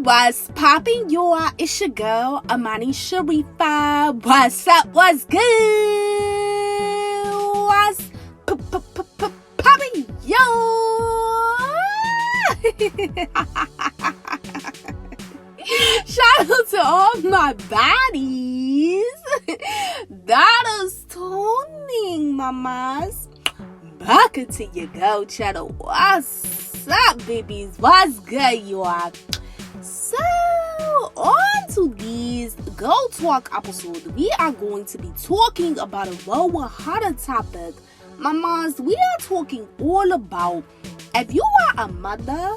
What's poppin', y'all? It's your girl, AmaniSharifah. What's up? What's good? What's poppin', yo? Shout out to all my baddies that is tuning, mamas. Back into your girl channel. What's up, babies? What's good, y'all? So, on to this Go Talk episode, we are going to be talking about a very hot topic. Mamas, we are talking all about if you are a mother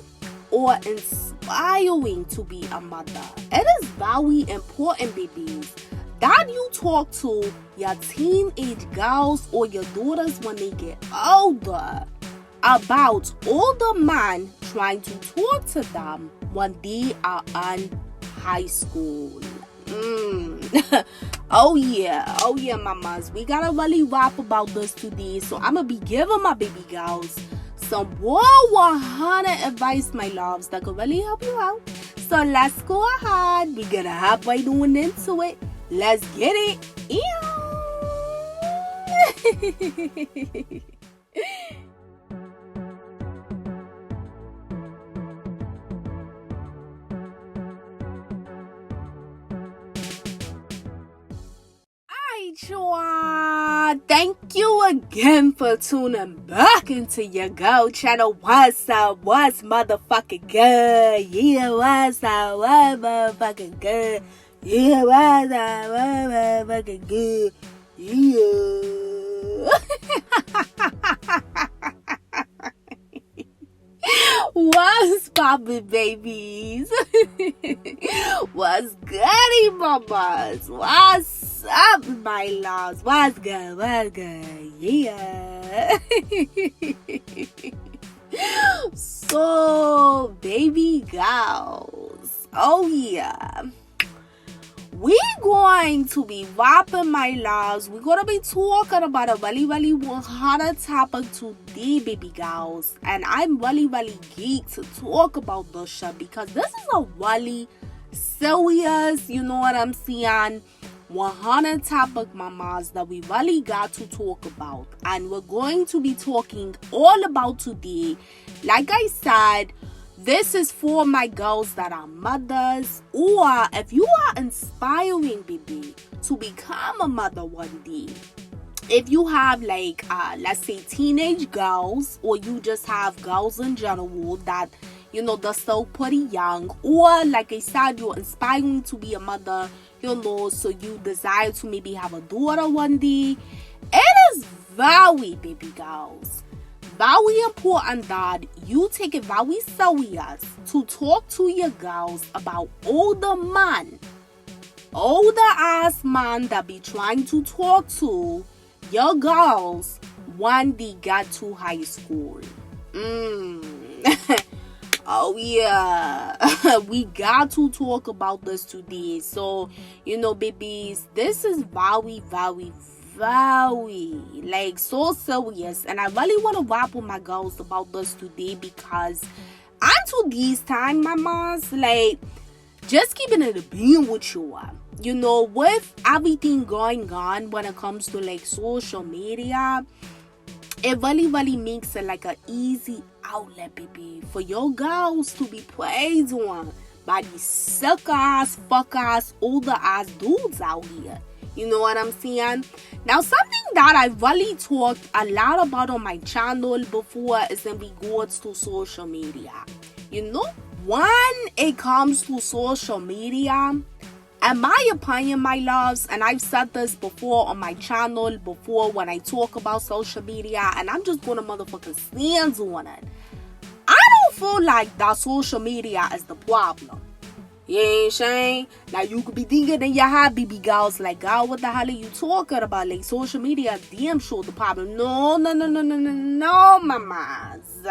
or inspiring to be a mother. It is very important, babies, that you talk to your teenage girls or your daughters when they get older about older men trying to talk to them when they are in high school. Oh yeah, mamas. We gotta really rap about this today. So I'm gonna be giving my baby girls some 100 advice, my loves, that could really help you out. So let's go ahead. We're gonna hop right on into it. Let's get it. Thank you again for tuning back into your girl channel. What's up? What's motherfucking good? Yeah, what's up? What motherfucking good? Yeah, what's up? What motherfucking good? Yeah. What's poppin', babies? What's goody, mamas? What's up, my loves? What's good? What's good? Yeah. So, baby girls, oh yeah, we're going to be rapping, my loves. We're going to be talking about a really hot topic today, baby girls. And I'm really geeked to talk about this shit because this is a really serious, you know what I'm saying, 100 topic, mamas, that we really got to talk about. And we're going to be talking all about today. Like I said, this is for my girls that are mothers, or if you are inspiring, baby, to become a mother one day. If you have like, let's say teenage girls, or you just have girls in general that, you know, they're still pretty young, or like I said, you're inspiring to be a mother, you know, so you desire to maybe have a daughter one day. It is very, baby girls, very important that you take it very serious to talk to your girls about older ass man that be trying to talk to your girls when they get to high school. Oh yeah, we got to talk about this today. So, you know, babies, this is very like so serious, and I really want to rap with my girls about this today because until this time, mamas, like, just keeping it a being with you, you know, with everything going on when it comes to like social media, it really makes it like an easy outlet, baby, for your girls to be praised on by these suck ass, fuck ass, older ass dudes out here. You know what I'm saying? Now, something that I really talked a lot about on my channel before is in regards to social media. You know, when it comes to social media, in my opinion, my loves, and I've said this before on my channel before when I talk about social media, and I'm just gonna motherfucking stand on it. I don't feel like that social media is the problem. You ain't saying? Now, you could be thinking in your head, baby girls, like, God, what the hell are you talking about? Like, social media, damn sure the problem. No, mamas.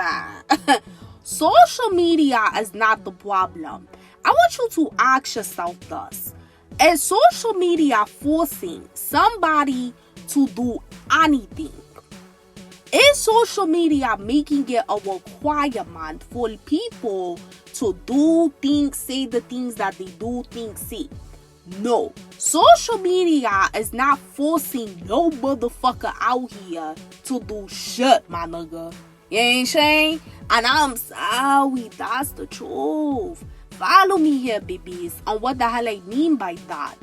Social media is not the problem. I want you to ask yourself this. Is social media forcing somebody to do anything? Is social media making it a requirement for people to do things, say the things that they do things, say? No. Social media is not forcing no motherfucker out here to do shit, my nigga. You ain't saying? And I'm sorry, that's the truth. Follow me here, babies, on what the hell I mean by that.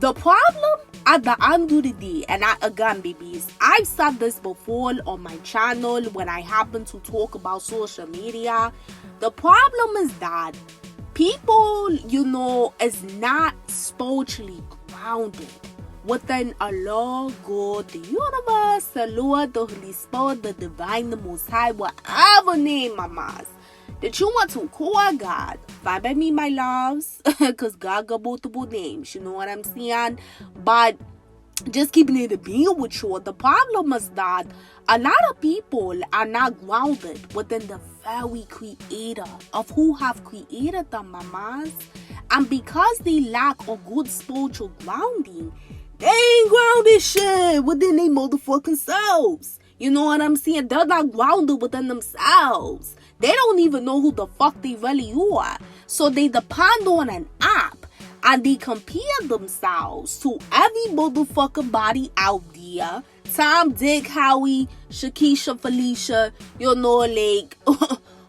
The problem at the end of the day, and again, babies, I've said this before on my channel when I happen to talk about social media. The problem is that people, is not spiritually grounded within Allah, God, the universe, the Lord, the Holy Spirit, the Divine, the Most High, whatever name, mamas, that you want to call God. Fine by me, my loves, because God got multiple names, you know what I'm saying? But just keeping it a being with you, the problem is that a lot of people are not grounded within the very creator of who have created them, mamas. And because they lack a good spiritual grounding, they ain't grounded shit within their motherfucking selves. You know what I'm saying? They're not grounded within themselves. They don't even know who the fuck they really are. So they depend on an app and they compare themselves to every motherfucking body out there. Tom, Dick, Howie, Shakisha, Felicia, like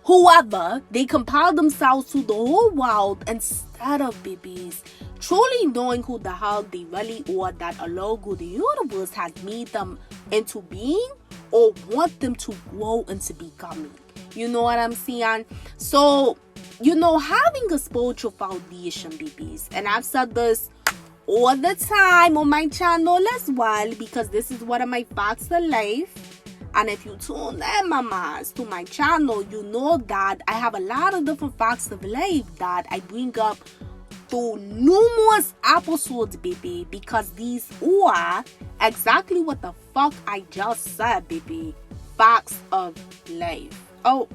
whoever. They compare themselves to the whole world instead of babies truly knowing who the hell they really are, that Allah, God, the universe has made them into being or want them to grow into becoming. You know what I'm saying? So, having a spiritual foundation, babies, and I've said this all the time on my channel as well, because this is one of my facts of life. And if you tune in, mamas, to my channel, you know that I have a lot of different facts of life that I bring up through numerous episodes, baby, because these are exactly what the fuck I just said, baby. Facts of life. Oh,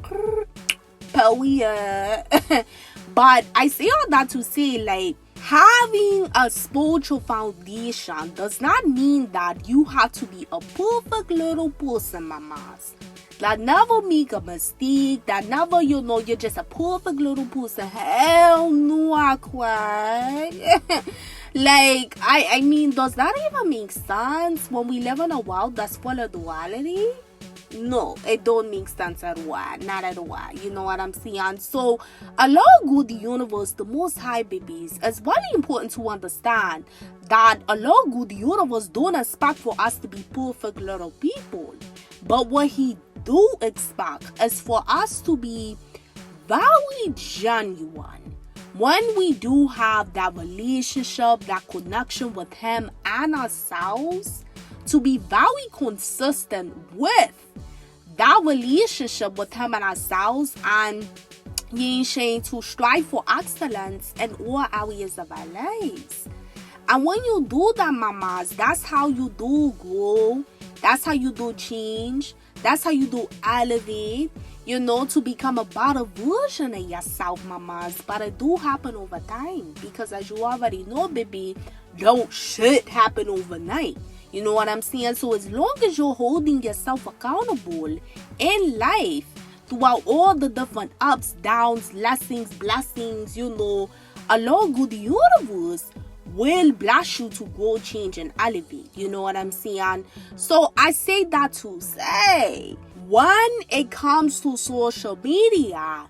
but I say all that to say, like, having a spiritual foundation does not mean that you have to be a perfect little person, mamas. That never make a mistake, that never, you're just a perfect little person. Hell no, I quite. Like, I mean, does that even make sense when we live in a world that's full of duality? No, it don't make sense at all. Not at all. You know what I'm saying? So, Allah, God, the universe, the Most High, babies, it's very important to understand that Allah, God, the universe don't expect for us to be perfect little people. But what He do expect is for us to be very genuine. When we do have that relationship, that connection with Him and ourselves, to be very consistent with that relationship with Him and ourselves, and to strive for excellence in all areas of our lives. And when you do that, mamas, that's how you do grow. That's how you do change. That's how you do elevate, to become a better version of yourself, mamas. But it do happen over time, because as you already know, baby, don't shit happen overnight. You know what I'm saying? So as long as you're holding yourself accountable in life throughout all the different ups, downs, blessings, Allah, God, the universe will bless you to grow, change, and elevate. You know what I'm saying? So I say that to say, when it comes to social media,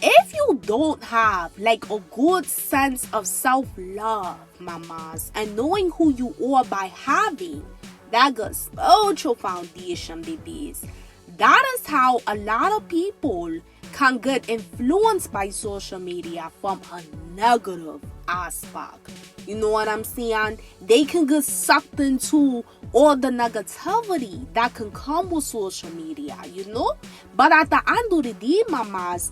if you don't have like a good sense of self-love, mamas, and knowing who you are by having that good spiritual foundation, babies, that is how a lot of people can get influenced by social media from a negative aspect. You know what I'm saying? They can get sucked into all the negativity that can come with social media, But at the end of the day, mamas,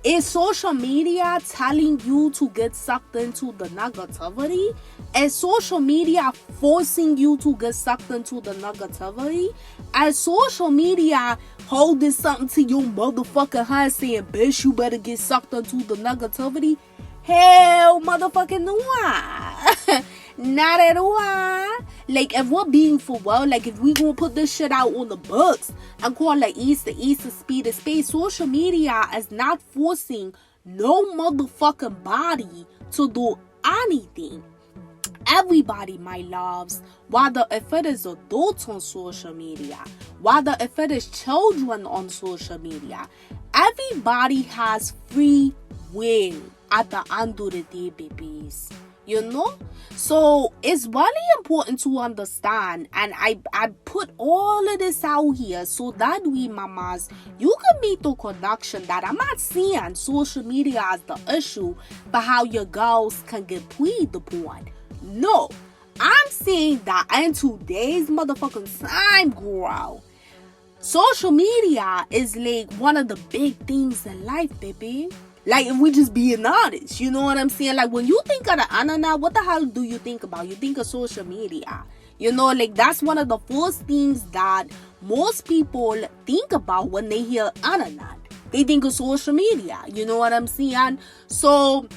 is social media telling you to get sucked into the negativity? Is social media forcing you to get sucked into the negativity? Is social media holding something to your motherfucking hand saying, bitch, you better get sucked into the negativity? Hell motherfucking no. Not at all. Like, if we're being for well, like, if we gonna put this shit out on the books and call it Easter, speed of space, social media is not forcing no motherfucking body to do anything. Everybody, my loves, whether if it is adults on social media, whether if it is children on social media, everybody has free will at the end of the day, babies. You know? So it's really important to understand, and I put all of this out here so that we mamas, you can make the connection that I'm not seeing social media as the issue for how your girls can get played upon. No, I'm saying that in today's motherfucking time, girl, social media is like one of the big things in life, baby. Like, if we just being honest, you know what I'm saying? Like, when you think of the internet, what the hell do you think about? You think of social media. You know, like, that's one of the first things that most people think about when they hear internet. They think of social media. You know what I'm saying? So,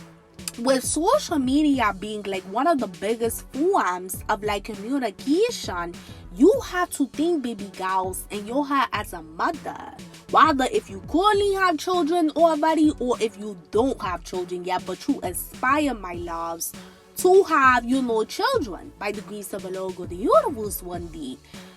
with social media being like one of the biggest forms of like communication, you have to think, baby girls, in your head as a mother, whether if you currently have children already or if you don't have children yet, but you aspire, my loves, to have, you know, children by the grace of the Lord God, the universe one day.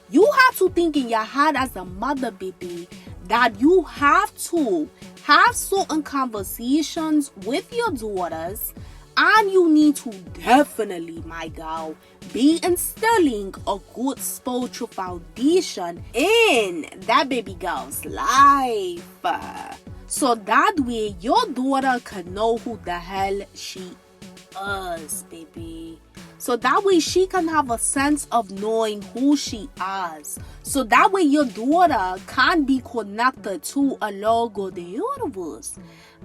You have to think in your head as a mother, baby, that you have to have certain conversations with your daughters, and you need to definitely, my girl, be instilling a good spiritual foundation in that baby girl's life. So that way your daughter can know who the hell she is, baby. So that way she can have a sense of knowing who she is. So that way your daughter can be connected to a logo, the universe.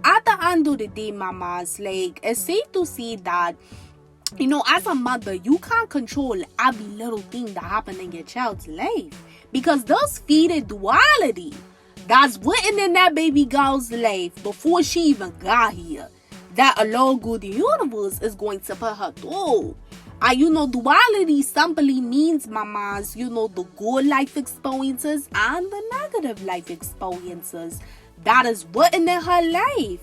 At the end of the day, mamas, like, it's safe to say that, you know, as a mother, you can't control every little thing that happens in your child's life. Because those feeded duality that's written in that baby girl's life before she even got here, that a logo, the universe, is going to put her through. And you know, duality simply means, mamas, you know, the good life experiences and the negative life experiences that is written in her life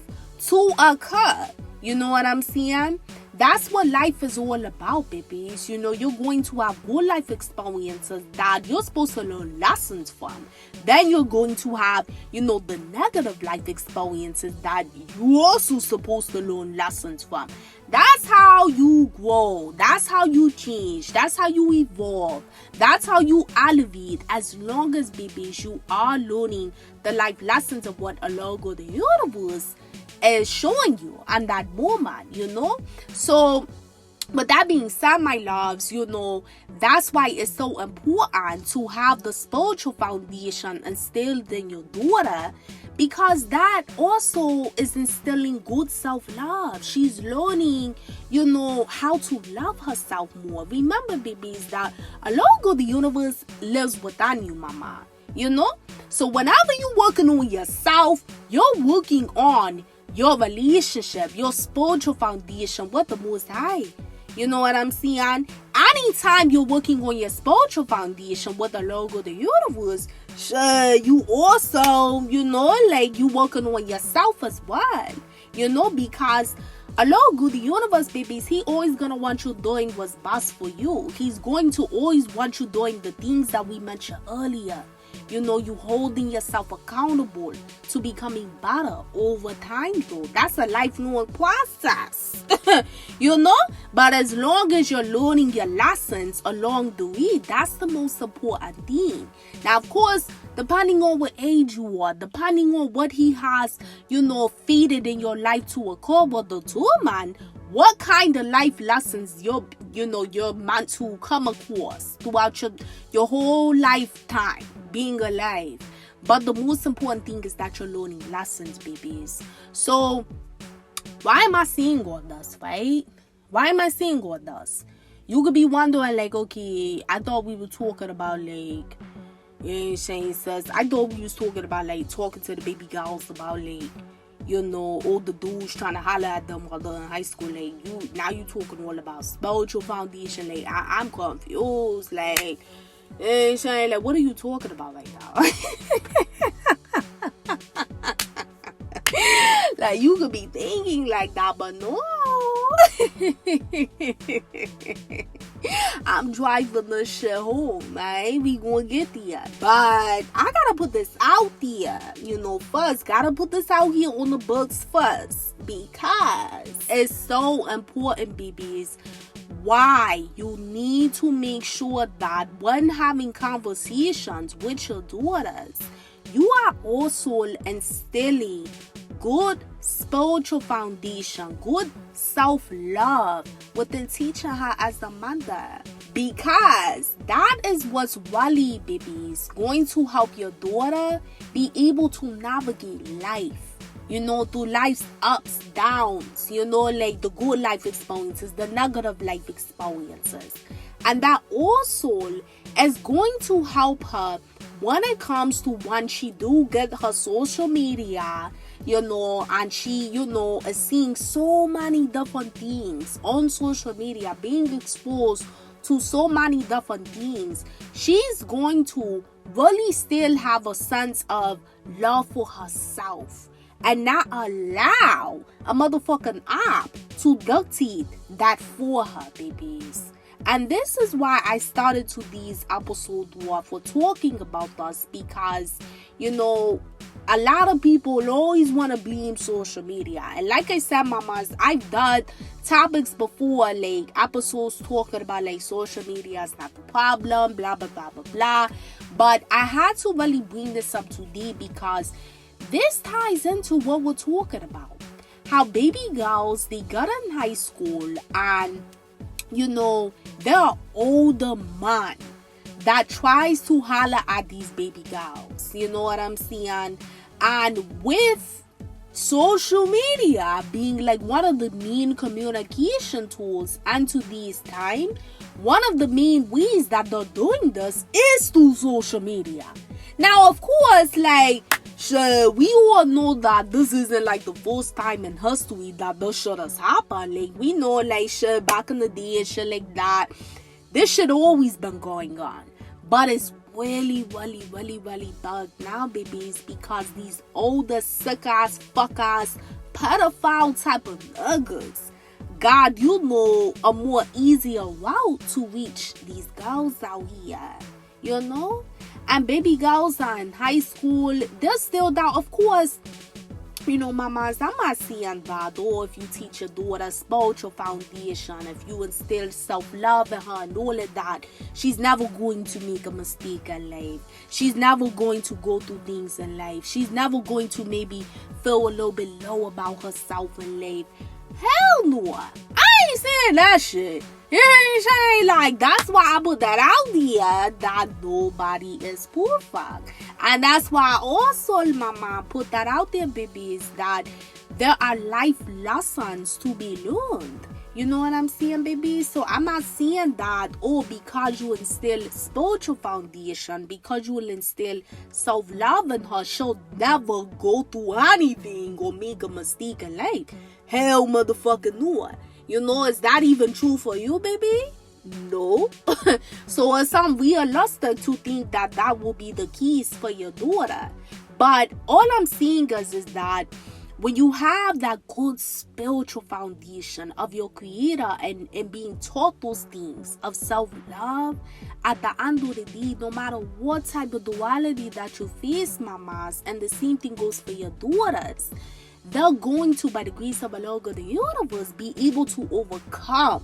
to occur. You know what I'm saying? That's what life is all about, babies. You know, you're going to have good life experiences that you're supposed to learn lessons from. Then you're going to have, you know, the negative life experiences that you're also supposed to learn lessons from. That's how you grow. That's how you change. That's how you evolve. That's how you elevate. As long as, babies, you are learning the life lessons of what a logo, the universe, is showing you and that moment, you know. So with that being said, my loves, you know, that's why it's so important to have the spiritual foundation instilled in your daughter, because that also is instilling good self-love. She's learning, you know, how to love herself more. Remember, babies, that a logo, the universe, lives within you, mama, you know. So whenever you're working on yourself, you're working on your relationship, your spiritual foundation with the Most High. You know what I'm saying? Anytime you're working on your spiritual foundation with the logo, the universe, sure, you also, you know, like, you working on yourself as well. You know, because a logo, the universe, babies, he always gonna want you doing what's best for you. He's going to always want you doing the things that we mentioned earlier. You know, you holding yourself accountable to becoming better over time, though. That's a lifelong process, you know. But as long as you're learning your lessons along the way, that's the most important thing. Now, of course, depending on what age you are, depending on what he has, you know, feeded in your life to occur, but determine what kind of life lessons you're meant to come across throughout your whole lifetime being alive. But the most important thing is that you're learning lessons, babies. So why am I saying all this, right? Why am I saying all this? You could be wondering, like, okay, I thought we were talking about, like, you know, Shane says, I thought we was talking about, like, talking to the baby girls about, like, all the dudes trying to holler at them while they're in high school. Like, you talking all about spiritual foundation. Like, I'm confused. Like, like, what are you talking about right now? Like, you could be thinking like that, but no. I'm driving this shit home, man. We gonna get there. But I gotta put this out there, first. Gotta put this out here on the books first. Because it's so important, babies. Why you need to make sure that when having conversations with your daughters, you are also instilling good spiritual foundation, good self-love within teaching her as a mother. Because that is what's really, babies, going to help your daughter be able to navigate life. Through life's ups, downs, like the good life experiences, the negative life experiences. And that also is going to help her when it comes to when she do get her social media, and she, is seeing so many different things on social media, being exposed to so many different things. She's going to really still have a sense of love for herself and not allow a motherfucking app to dictate that for her, babies. And this is why I started to these episodes for talking about this, because, a lot of people always want to blame social media. And like I said, mamas, I've done topics before, like episodes talking about like social media is not the problem, blah, blah, blah, blah, blah. But I had to really bring this up today because this ties into what we're talking about. How baby girls, they got in high school and, there are older men that tries to holler at these baby girls. You know what I'm saying? And with social media being like one of the main communication tools, and to this time, one of the main ways that they're doing this is through social media. Now, of course, like, sure, we all know that this isn't like the first time in history that this shit has happened. Like, we know, like, shit back in the day and shit like that. This shit always been going on. But it's really, really, really, really bad now, babies, because these older, sick-ass, fuck-ass, pedophile type of niggas got, a more easier route to reach these girls out here, And baby girls are in high school. They're still down. Of course, mamas, I'm not saying that. Or if you teach your daughter spiritual foundation, if you instill self-love in her and all of that, she's never going to make a mistake in life. She's never going to go through things in life. She's never going to maybe feel a little bit low about herself in life. Hell no. I ain't saying that shit. You know what I'm saying? Like, that's why I put that out there, that nobody is perfect. And that's why I also, mama, put that out there, babies, that there are life lessons to be learned. You know what I'm saying, baby? So I'm not saying that, because you instill spiritual foundation, because you will instill self-love in her, she'll never go through anything or make a mistake in life. Hell motherfucking no. Is that even true for you, baby? No. So it's unrealistic to think that that will be the keys for your daughter. But all I'm saying is that when you have that good spiritual foundation of your creator and being taught those things of self-love, at the end of the day, no matter what type of duality that you face, mamas, and the same thing goes for your daughters, they're going to, by the grace of Allah, God, the universe, be able to overcome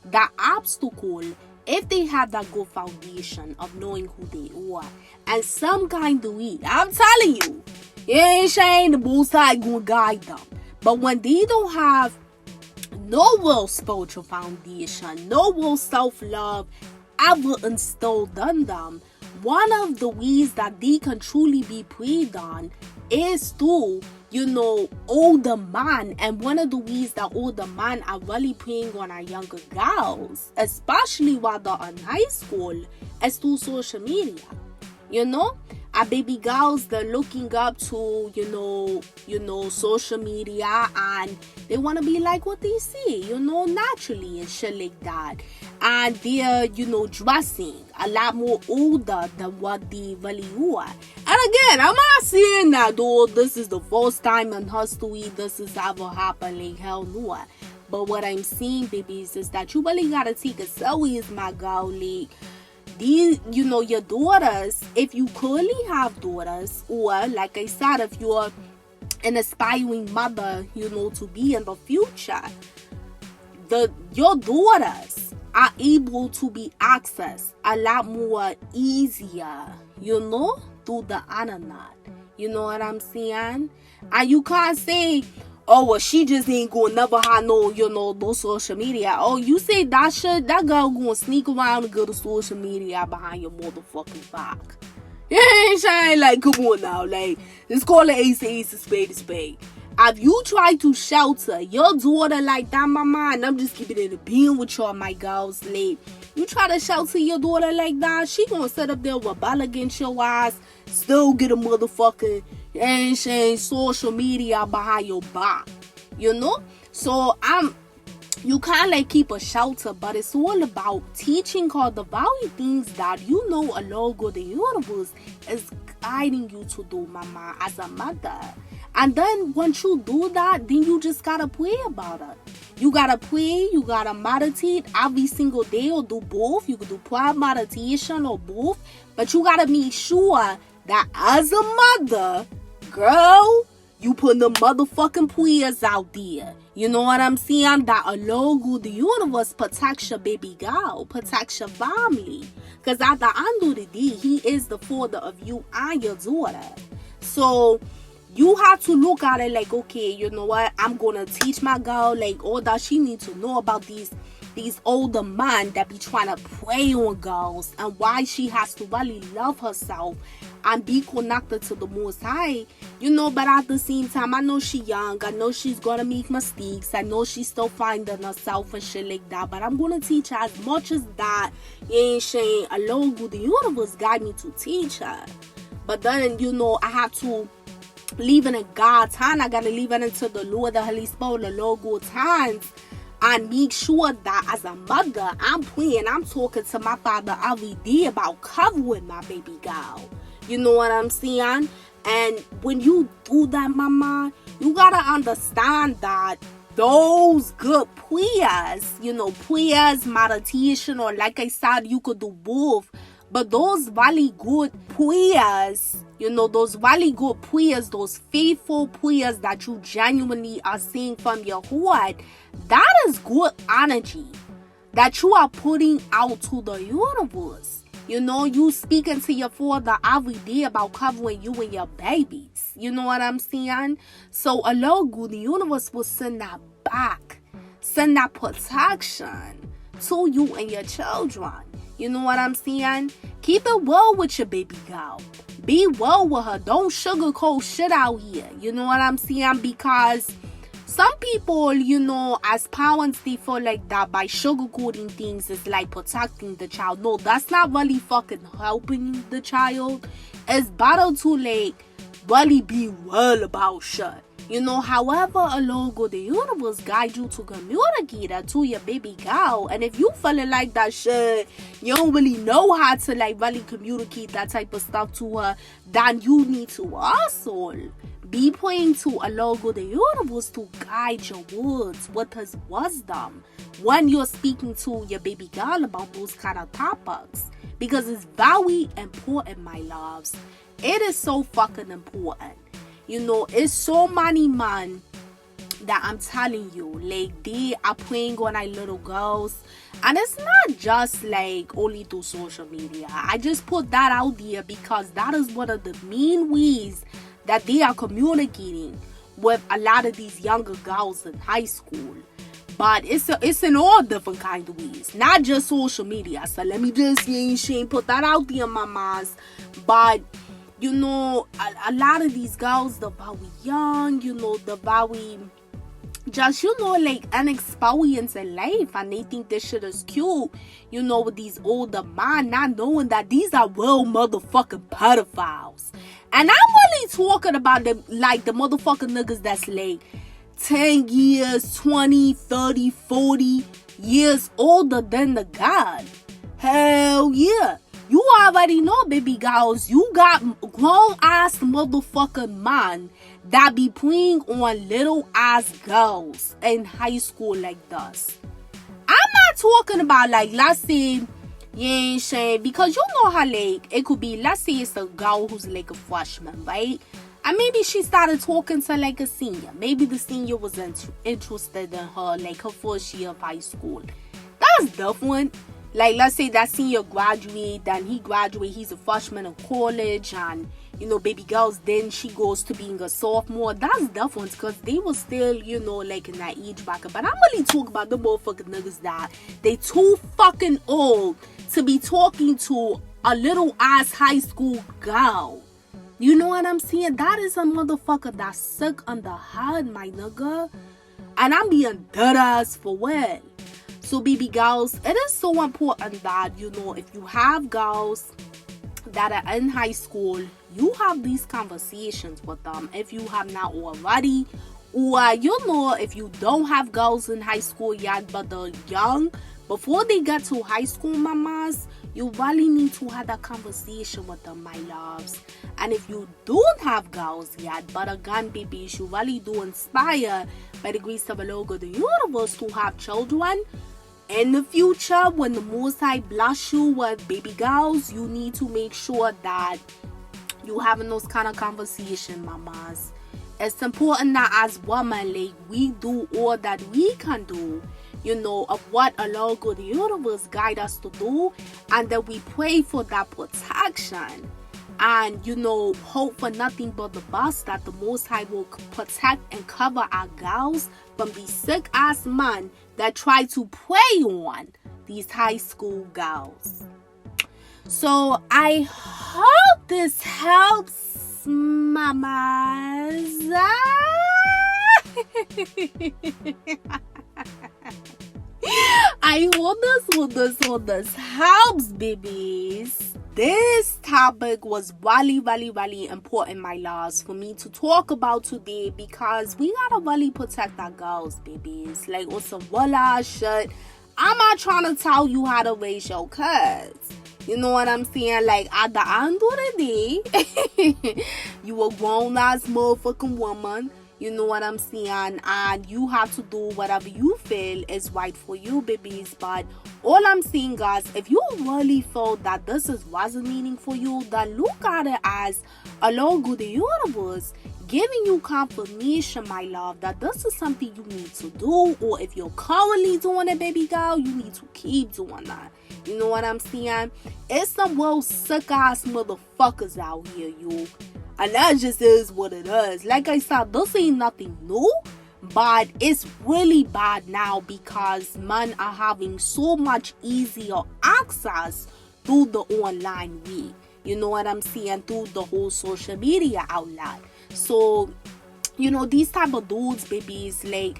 that obstacle if they have that good foundation of knowing who they are. And some kind of way, I'm telling you, it ain't saying the Most High gonna guide them. But when they don't have no real spiritual foundation, no real self-love ever instilled in them, one of the ways that they can truly be preyed on is through, older men. And one of the ways that older men are really preying on our younger girls, especially while they're in high school, is through social media. You know, our baby girls, they're looking up to, social media, and they want to be like what they see, naturally and shit like that. And they're, dressing a lot more older than what they really are. And again, I'm not saying that, though, this is the first time in history this has ever happened. Like, hell no. But what I'm saying, babies, is that you really gotta take it serious, my girl. Like, these, your daughters, if you currently have daughters, or like I said, if you're an aspiring mother, to be in the future, your daughters are able to be accessed a lot more easier, through the internet. You know what I'm saying? And you can't say, oh, well, she just ain't gonna never have no social media. Oh, you say that shit, that girl gonna sneak around and go to social media behind your motherfucking back. Yeah, Shine, like, come on now, like, let's call it ace, a spade. If you try to shelter your daughter like that, mama, and I'm just keeping it a being with y'all, my girls, like, you try to shelter your daughter like that, she gonna sit up there, rebel against your ass, still get a motherfucking social media behind your back, So you can't like keep a shelter, but it's all about teaching her the very things that a logo the universe is guiding you to do, mama, as a mother. And then once you do that, then you just gotta pray about it. You gotta pray, you gotta meditate every single day, or do both. You can do prayer, meditation, or both. But you gotta make sure that as a mother, girl, you put the motherfucking prayers out there. You know what I'm saying? That alone, the universe protects your baby girl, protects your family. Because at the end of the day, he is the father of you and your daughter. So you have to look at it like, okay, you know what? I'm going to teach my girl, like, all that she needs to know about these older men that be trying to prey on girls, and why she has to really love herself and be connected to the Most High, but at the same time, I know she young, I know she's gonna make mistakes, I know she's still finding herself and shit like that, but I'm gonna teach her as much as that. And she alone with the universe guide me to teach her. But then, I have to leave it in God's hand. I gotta leave it into the Lord, the Holy Spirit, the Lord God's hands, and make sure that as a mother, I'm praying, I'm talking to my father every day about covering my baby girl. You know what I'm saying? And when you do that, mama, you gotta understand that those good prayers, prayers, meditation, or like I said, you could do both. But those really good prayers, those really good prayers, those faithful prayers that you genuinely are saying from your heart, that is good energy that you are putting out to the universe. You speaking to your father every day about covering you and your babies. You know what I'm saying? So, the universe will send that back, send that protection to you and your children. You know what I'm saying? Keep it well with your baby girl. Be well with her. Don't sugarcoat shit out here. You know what I'm saying? Because some people, as parents, they feel like that by sugarcoating things is like protecting the child. No, that's not really fucking helping the child. It's better to like really be well about shit. However, along with the universe guide you to communicate that to your baby girl. And if you feeling like that shit, you don't really know how to like really communicate that type of stuff to her, then you need to also be praying to along with the universe to guide your words with his wisdom when you're speaking to your baby girl about those kind of topics. Because it's very important, my loves. It is so fucking important. It's so many men that I'm telling you, like, they are preying on our little girls. And it's not just like only through social media. I just put that out there because that is one of the main ways that they are communicating with a lot of these younger girls in high school. But it's in all different kind of ways, not just social media. So let me just put that out there, mamas. But a lot of these girls, they're very young, they're very, just, you know, like an experience in life, and they think this shit is cute, you know, with these older men, not knowing that these are real motherfucking pedophiles. And I'm really talking about the motherfucking niggas that's like 10 years, 20, 30, 40 years older than the god. Hell yeah. You already know, baby girls, you got grown ass motherfucking man that be playing on little ass girls in high school like this. I'm not talking about, like, let's say, yeah, shit, because you know how, like, it could be, let's say it's a girl who's like a freshman, right? And maybe she started talking to like a senior. Maybe the senior was interested in her, like her first year of high school. That's different. Like, let's say that senior graduate, and he graduate, he's a freshman in college, and, you know, baby girls, then she goes to being a sophomore. That's different, because they were still, you know, like in that age bracket. But I'm really talking about the motherfucking niggas that they too fucking old to be talking to a little ass high school girl. You know what I'm saying? That is a motherfucker that's sick on the head, my nigga. And I'm being dead ass for what? So, baby girls, it is so important that, you know, if you have girls that are in high school, you have these conversations with them if you have not already. Or, you know, if you don't have girls in high school yet, but they're young, before they get to high school, mamas, you really need to have that conversation with them, my loves. And if you don't have girls yet, but again, babies, you really do inspire by the grace of the Lord of the universe to have children. In the future, when the Most High bless you with baby girls, you need to make sure that you having those kind of conversation, mamas. It's important that as women, like, we do all that we can do, you know, of what Allah God the universe guide us to do, and that we pray for that protection, and, you know, hope for nothing but the best, that the Most High will protect and cover our girls from these sick ass men that try to prey on these high school girls. So I hope this helps, mamas. I hope this helps, babies. This topic was really important, my loves, for me to talk about today, because we gotta really protect our girls, babies. Like, on some Holla shit, I'm not trying to tell you how to raise your kids. You know what I'm saying? Like, at the end of the day, you a grown-ass motherfucking woman. You know what I'm saying? And you have to do whatever you feel is right for you, babies. But all I'm saying, guys, if you really feel that this is resonating for you, then look at it as along with the universe giving you confirmation, my love, that this is something you need to do. Or if you're currently doing it, baby girl, you need to keep doing that. You know what I'm saying? It's some real sick ass motherfuckers out here, you. And that just is what it is. Like I said, this ain't nothing new, but it's really bad now because men are having so much easier access through the online way. You know what I'm saying? Through the whole social media outlet. So, you know, these type of dudes, babies, like,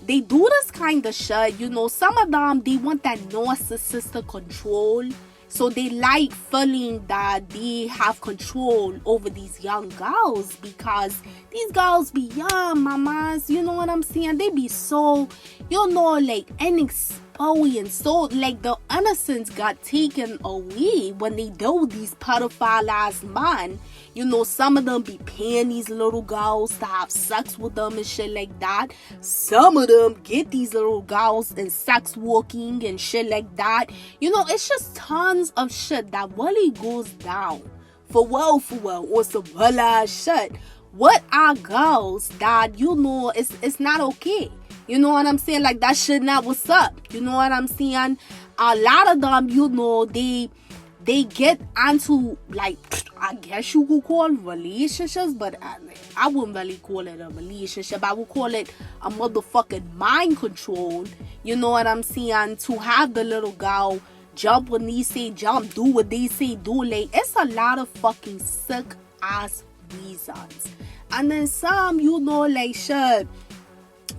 they do this kind of shit. You know, some of them, they want that narcissistic control. So they like feeling that they have control over these young girls, because these girls be young, mamas, you know what I'm saying? They be so, you know, like, inexperienced. So, like, the innocence got taken away when they do these pedophile ass men. You know, some of them be paying these little girls to have sex with them and shit like that. Some of them get these little girls in sex working and shit like that. You know, it's just tons of shit that really goes down. For well, or some Holla shit. What are girls that, you know, it's not okay? You know what I'm saying? Like, that shit not what's up. You know what I'm saying? A lot of them, you know, they get onto, like, I guess you could call relationships, but I wouldn't really call it a relationship. I would call it a motherfucking mind control. You know what I'm saying? To have the little girl jump when they say jump, do what they say do. Like, it's a lot of fucking sick ass reasons. And then some, you know, like, shit,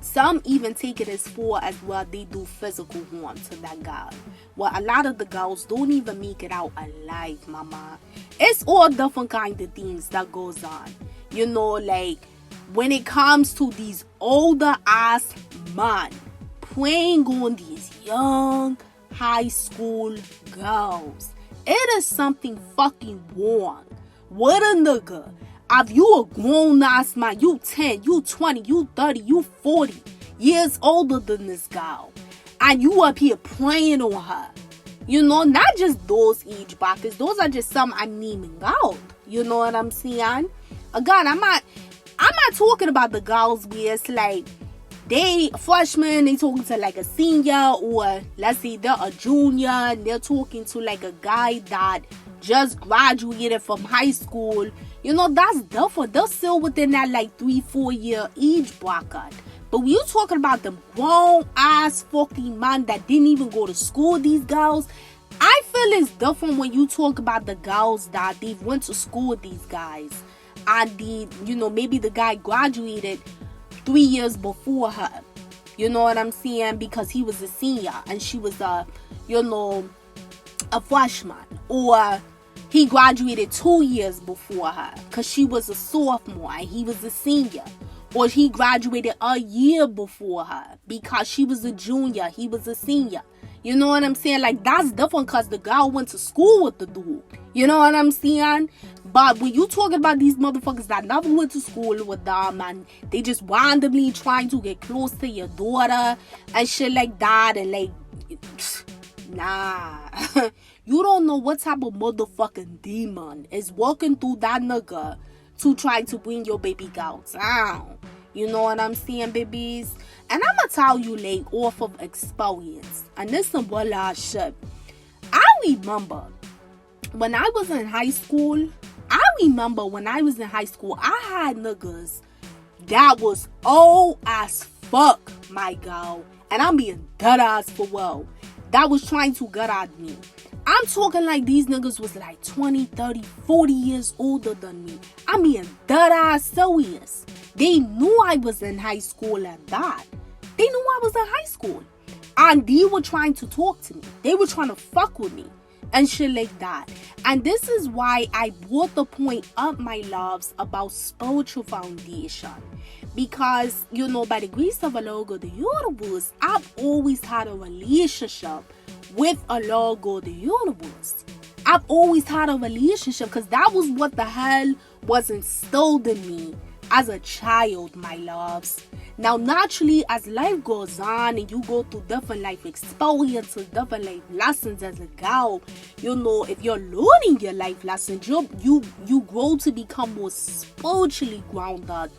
Some even take it as far as well, they do physical harm to that girl. Well, a lot of the girls don't even make it out alive, mama. It's all different kind of things that goes on. You know, like when it comes to these older ass men preying on these young high school girls, it is something fucking wrong with a nigga. If you a grown ass man, you 10, you 20, you 30, you 40 years older than this girl, and you up here preying on her. You know, not just those age brackets, those are just some I'm naming out. You know what I'm saying? Again, I'm not talking about the girls where it's like they freshmen, they talking to like a senior, or let's say they're a junior and they're talking to like a guy that just graduated from high school. You know, that's different. They're still within that like 3-4 year age bracket. But when you talking about them grown ass fucking man that didn't even go to school, these girls, I feel it's different when you talk about the girls that they went to school with these guys, and you know, maybe the guy graduated 3 years before her. You know what I'm saying? Because he was a senior and she was a freshman. Or he graduated 2 years before her because she was a sophomore and he was a senior. Or he graduated a year before her because she was a junior, he was a senior. You know what I'm saying? Like, that's different because the girl went to school with the dude. You know what I'm saying? But when you talking about these motherfuckers that never went to school with them and they just randomly trying to get close to your daughter and shit like that, and like, nah. You don't know what type of motherfucking demon is walking through that nigga to try to bring your baby girl down. You know what I'm saying, babies? And I'm gonna tell you, like, off of experience, and this some Holla shit. I remember when I was in high school, I had niggas that was old as fuck, my girl. And I'm being dead ass for well. That was trying to get at me. I'm talking like these niggas was like 20, 30, 40 years older than me. I mean, dead ass serious. They knew I was in high school at that. They knew I was in high school. And they were trying to talk to me. They were trying to fuck with me and shit like that. And this is why I brought the point up, my loves, about spiritual foundation. Because, you know, by the grace of Allah, the universe, I've always had a relationship with Allah, the universe. I've always had a relationship because that was what the hell was instilled in me as a child, my loves. Now, naturally, as life goes on and you go through different life experiences, different life lessons as a girl, you know, if you're learning your life lessons, you grow to become more spiritually grounded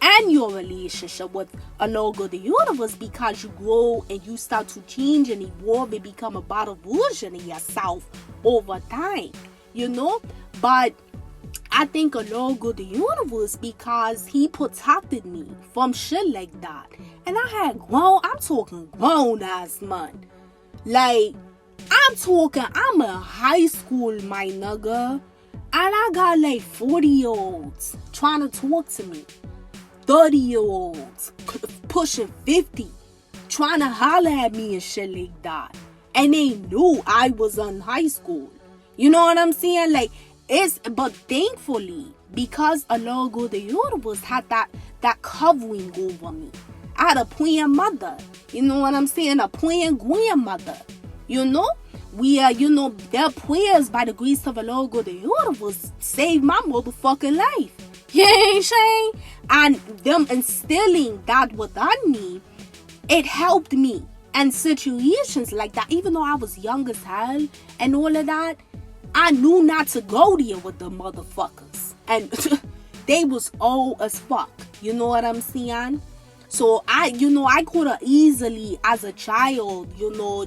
and your relationship with Allah, the universe, because you grow and you start to change and evolve and become a better version of yourself over time, you know. But I thank Allah, the universe, because he protected me from shit like that. And I had I'm talking grown ass man. Like, I'm in high school, my nigga. And I got like 40-year-olds trying to talk to me. 30-year-olds pushing 50 trying to holler at me and shit like that. And they knew I was in high school. You know what I'm saying? Like, but thankfully, because Allah, the universe, had that covering over me. I had a praying mother. You know what I'm saying? A praying grandmother. You know? Their prayers by the grace of Allah, the universe, saved my motherfucking life. You know what I'm saying? And them instilling that within me, it helped me. And situations like that, even though I was young as hell and all of that, I knew not to go there with the motherfuckers. And they was old as fuck. You know what I'm saying? So I could have easily, as a child,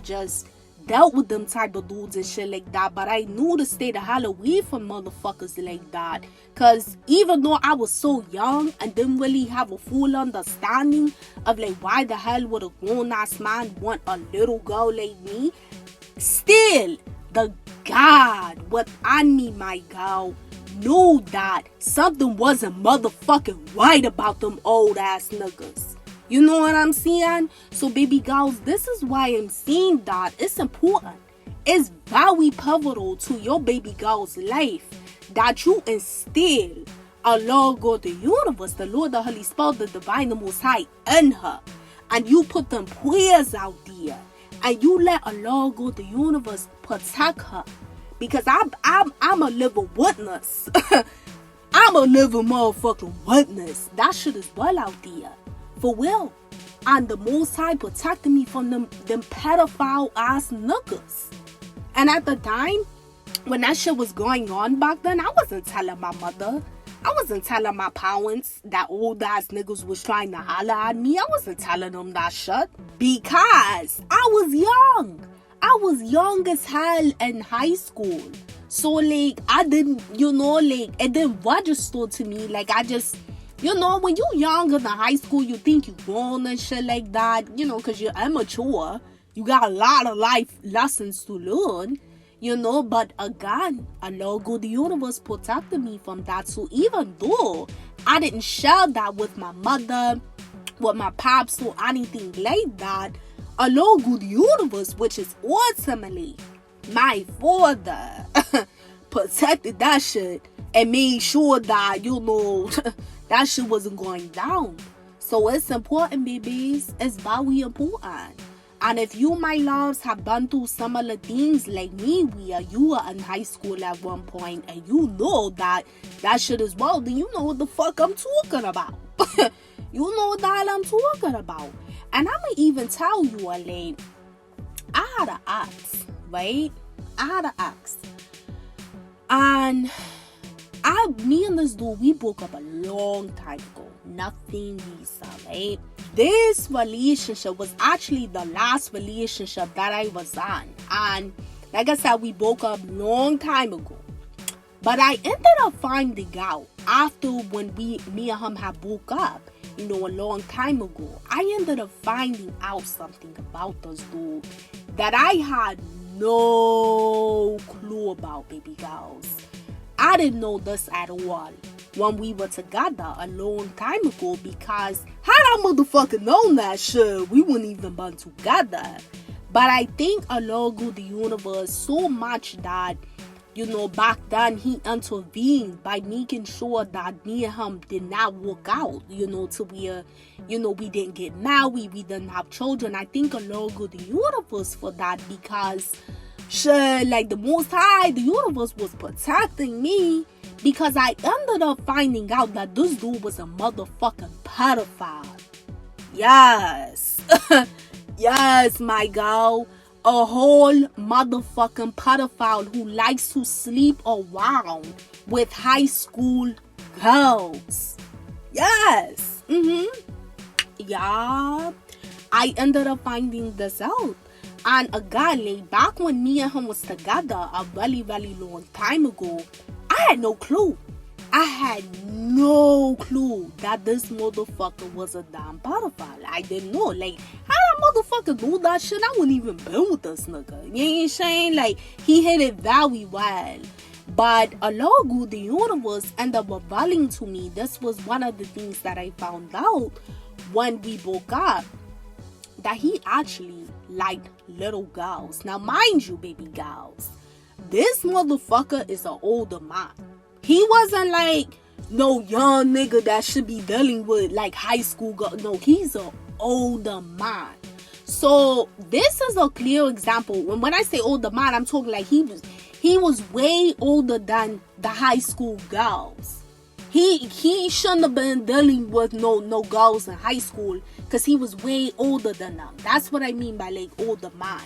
just dealt with them type of dudes and shit like that. But I knew to stay the hell away from motherfuckers like that. Because even though I was so young and didn't really have a full understanding of like why the hell would a grown-ass man want a little girl like me, still, the God within me, my girl, knew that something wasn't motherfucking right about them old ass niggas. You know what I'm saying? So, baby girls, this is why I'm saying that it's important. It's very pivotal to your baby girl's life that you instill a Lord God, the universe, the Lord, the Holy Spirit, the Divine, the Most High in her. And you put them prayers out there. And you let a Lord God, the universe, protect her. Because I'm a living witness. I'm a living motherfucking witness. That shit is well out there. For real. And the Most High protected me from them pedophile ass niggas. And at the time, when that shit was going on back then, I wasn't telling my mother. I wasn't telling my parents that old ass niggas was trying to holler at me. I wasn't telling them that shit. Because I was young. I was young as hell in high school. So, like, I didn't, like, it didn't register to me. Like, I just, when you're younger in high school, you think you're grown and shit like that, because you're immature. You got a lot of life lessons to learn, but again, Allah, God, the universe protected me from that. So even though I didn't share that with my mother, with my pops, or anything like that, Allah, God, the universe, which is ultimately my father, protected that shit and made sure that, that shit wasn't going down. So it's important, babies. It's very important. And if you, my loves, have been through similar things like me, where you were in high school at one point and you know that shit as well, then you know what the fuck I'm talking about. You know what the hell I'm talking about. And I'm going to even tell you, like, I had an ex, right? I had an ex. And me and this dude, we broke up a long time ago. Nothing Nee Sha, right? This relationship was actually the last relationship that I was on. And like I said, we broke up long time ago. But I ended up finding out after when me and him had broke up, a long time ago. I ended up finding out something about this dude that I had no clue about, baby girls. I didn't know this at all when we were together a long time ago, because had I motherfucking known that shit, we wouldn't even been together. But I think Allah, God, the universe, so much that, back then he intervened by making sure that me and him did not work out, to where, we didn't get married, we didn't have children. I think Allah, God, the universe for that, because shit, like the Most High, the universe was protecting me, because I ended up finding out that this dude was a motherfucking pedophile. Yes. Yes, my girl. A whole motherfucking pedophile who likes to sleep around with high school girls. Yes. Yeah. I ended up finding this out. And again, like, back when me and him was together a very, very long time ago, I had no clue. I had no clue that this motherfucker was a damn pedophile. I didn't know. Like, how that motherfucker do that shit? I wouldn't even been with this nigga. You know what I'm saying? Like, he hit it very well. But Allah, God, the universe, ended up revealing to me. This was one of the things that I found out when we broke up. That he actually liked little girls. Now, mind you, baby girls, this motherfucker is an older man. He wasn't like no young nigga that should be dealing with like high school girl. No, he's an older man. So this is a clear example. When I say older man, I'm talking like he was way older than the high school girls. He shouldn't have been dealing with no girls in high school, because he was way older than them. That's what I mean by like older man.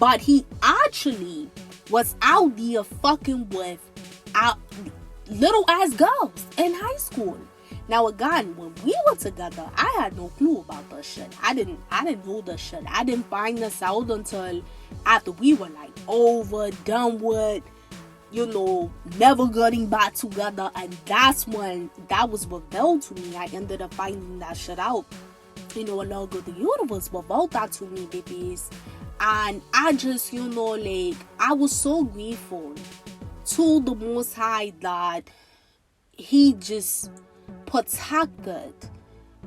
But he actually was out there fucking with little ass girls in high school. Now again, when we were together, I had no clue about this shit. I didn't know this shit. I didn't find this out until after we were like over, done with, never getting back together. And that's when that was revealed to me. I ended up finding that shit out. Allah, God, the universe revealed that to me, babies. And I just, like, I was so grateful to the Most High that he just protected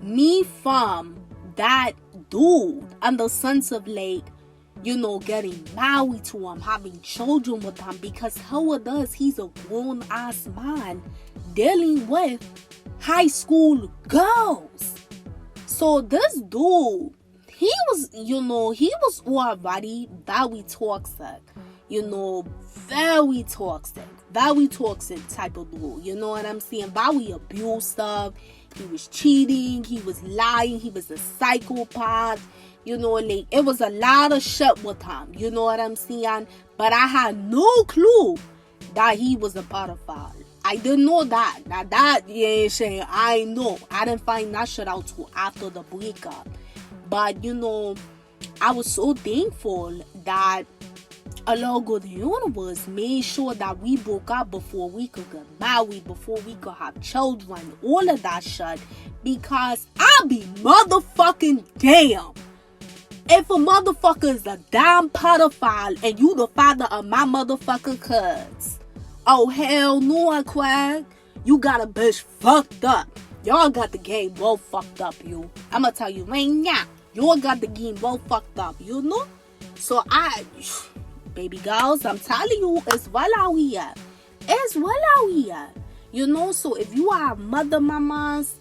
me from that dude in the sense of like, you know, getting married to him, having children with him, because how it does, he's a grown-ass man dealing with high school girls. So this dude, he was already very toxic, very toxic type of dude, you know what I'm saying? Very abusive. He was cheating, he was lying, he was a psychopath, like it was a lot of shit with him, you know what I'm saying? But I had no clue that he was a pedophile. I didn't know that. Now that, I know. I didn't find that shit out till after the breakup. But, I was so thankful that Allah God the universe made sure that we broke up before we could get married, before we could have children, all of that shit. Because I'll be motherfucking damn if a motherfucker is a damn pedophile and you the father of my motherfucking kids. Oh, hell no, Quag. You got a bitch fucked up. Y'all got the game well fucked up, you. I'ma tell you right now. Y'all got the game well fucked up, So baby girls, I'm telling you, it's well out here. It's well out here. So if you are mother mamas,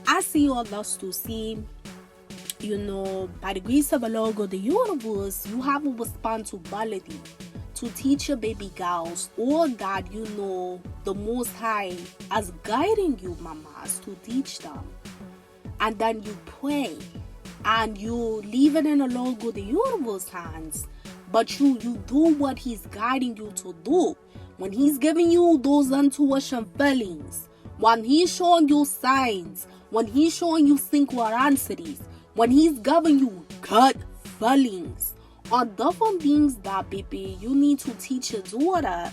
I see all this to see. By the grace of Allah God the universe, you have a responsibility to teach your baby girls all that the Most High is guiding you, mamas, to teach them. And then you pray and you leave it in Allah God the universe hands. But you do what he's guiding you to do. When he's giving you those intuition feelings, when he's showing you signs, when he's showing you synchronicities, when he's giving you gut feelings, or different things that, baby, you need to teach your daughter,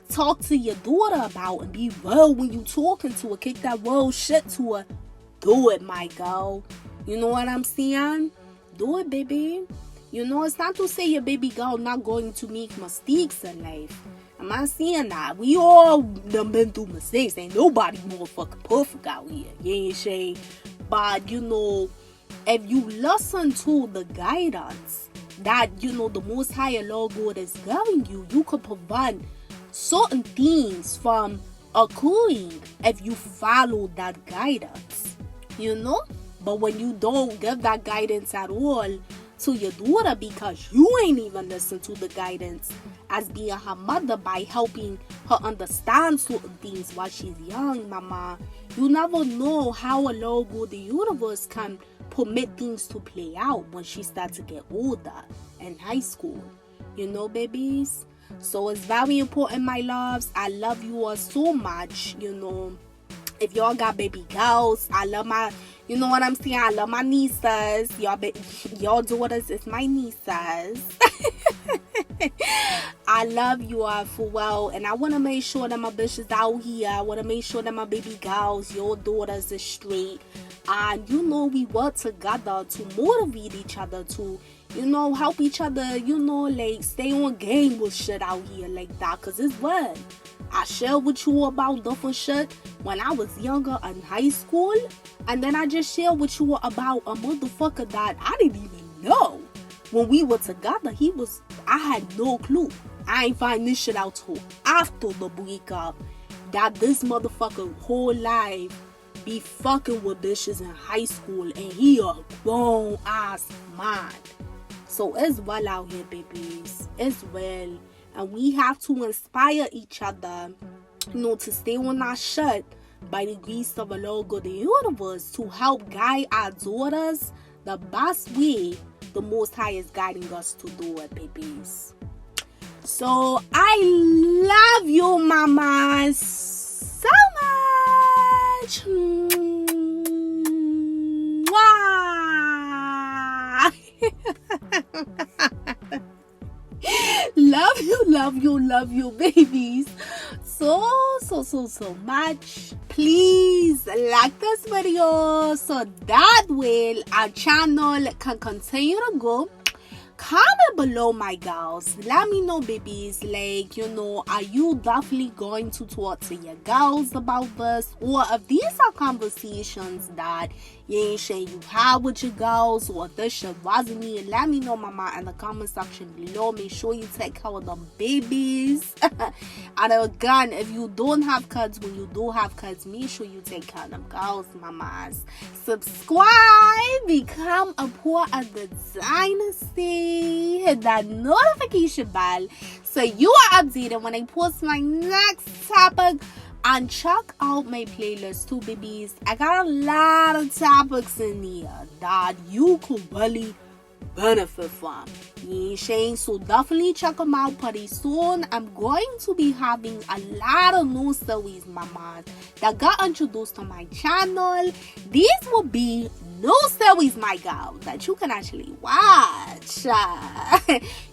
talk to your daughter about, and be real when you talking to her, kick that real shit to her. Do it, my girl. You know what I'm saying? Do it, baby. It's not to say your baby girl not going to make mistakes in life. I'm not saying that. We all done been through mistakes. Ain't nobody more fucking perfect out here. Yeah, Shay. But, if you listen to the guidance that, the Most High Allah God is giving you, you could prevent certain things from occurring if you follow that guidance, But when you don't give that guidance at all to your daughter because you ain't even listen to the guidance as being her mother by helping her understand certain things while she's young, mama, you never know how Allah God the universe can permit things to play out when she starts to get older in high school, babies. So it's very important, my loves. I love you all so much. If y'all got baby girls, I love my, you know what I'm saying? I love my nieces. Y'all daughters is my nieces. I love you all for well. And I want to make sure that my bitches out here. I want to make sure that my baby girls, your daughters is straight. And, we work together to motivate each other to, help each other, like stay on game with shit out here like that. Because it's what I share with you about different shit when I was younger in high school. And then I just share with you about a motherfucker that I didn't even know. When we were together, I had no clue. I ain't find this shit out till after the breakup. That this motherfucker whole life be fucking with bitches in high school. And he a grown ass man. So it's well out here, babies. It's well. And we have to inspire each other, to stay on our shit by the grace of Allah God the universe to help guide our daughters the best way the Most High is guiding us to do it, babies. So I love you, mamas, so much. Love you, babies. So much. Please like this video so that way our channel can continue to go. Comment below, my girls. Let me know, babies, like, are you definitely going to talk to your girls about this, or if these are conversations that You ain't saying you had with your girls, or this shit wasn't me. And let me know, mama, in the comment section below. Make sure you take care of them babies. And again, if you don't have kids, when you do have kids, make sure you take care of them girls, mamas. Subscribe, become a part of the Dynasty, hit that notification bell so you are updated when I post my next topic. And check out my playlist too, babies. I got a lot of topics in here that you could really benefit from. Yeah, Shane. So definitely check them out pretty soon. I'm going to be having a lot of new series, mamas, that got introduced to my channel. These will be new series, my girl, that you can actually watch.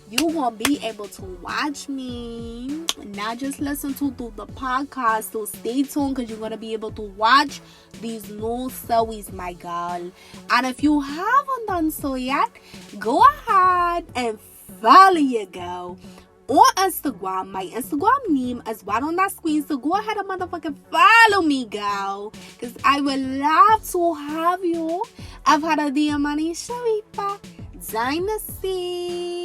You won't be able to watch me, not just listen to the podcast. So stay tuned, because you're going to be able to watch these new series, my girl. And if you haven't done so yet, go ahead and follow your girl on Instagram. My Instagram name is right on that screen, so go ahead and motherfucking follow me, girl, because I would love to have you. I've had a BookPharaohAmaniSharifah Dynasty.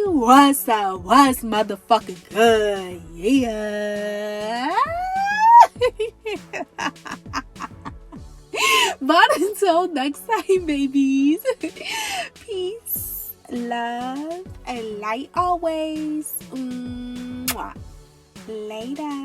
What's up? What's motherfucking good? Yeah. But until next time, babies, peace, love, and light always. Mwah. Later.